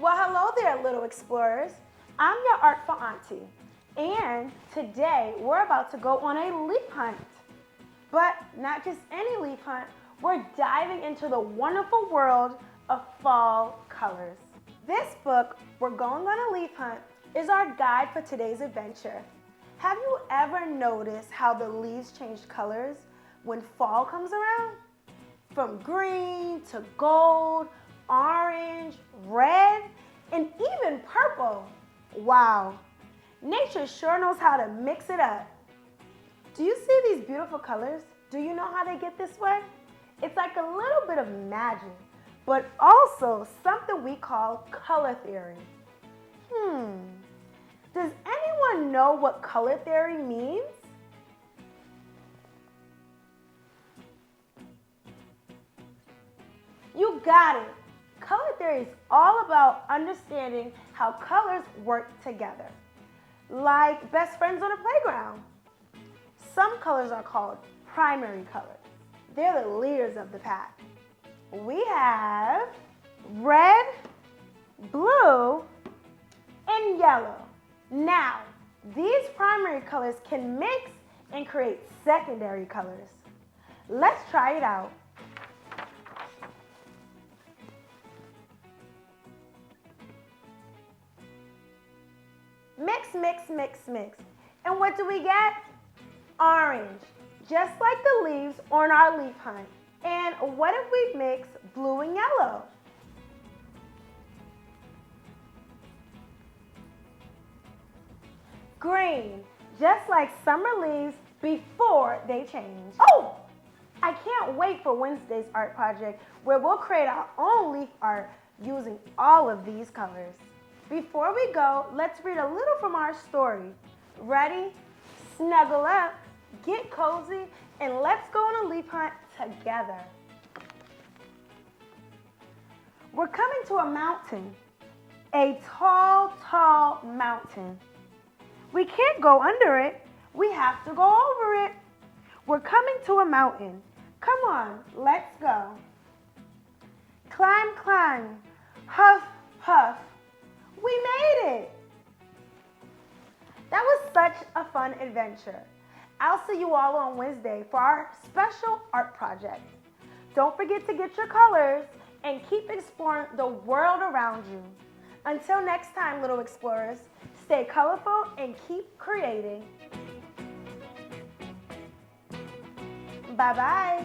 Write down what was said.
Well, hello there, little explorers. I'm your Artful Auntie, and today we're about to go on a leaf hunt. But not just any leaf hunt, we're diving into the wonderful world of fall colors. This book, We're Going on a Leaf Hunt, is our guide for today's adventure. Have you ever noticed how the leaves change colors when fall comes around? From green to gold, orange, red, and even purple. Wow, nature sure knows how to mix it up. Do you see these beautiful colors? Do you know how they get this way? It's like a little bit of magic, but also something we call color theory. Does anyone know what color theory means? You got it. Color theory is all about understanding how colors work together. Like best friends on a playground. Some colors are called primary colors. They're the leaders of the pack. We have red, blue, and yellow. Now, these primary colors can mix and create secondary colors. Let's try it out. Mix, mix, mix, mix. And what do we get? Orange, just like the leaves on our leaf hunt. And what if we mix blue and yellow? Green, just like summer leaves before they change. Oh, I can't wait for Wednesday's art project where we'll create our own leaf art using all of these colors. Before we go, let's read a little from our story. Ready? Snuggle up, get cozy, and let's go on a leaf hunt together. We're coming to a mountain, a tall, tall mountain. We can't go under it, we have to go over it. We're coming to a mountain. Come on, let's go. Climb, climb, huff, huff. We made it! That was such a fun adventure. I'll see you all on Wednesday for our special art project. Don't forget to get your colors and keep exploring the world around you. Until next time, little explorers, stay colorful and keep creating. Bye-bye.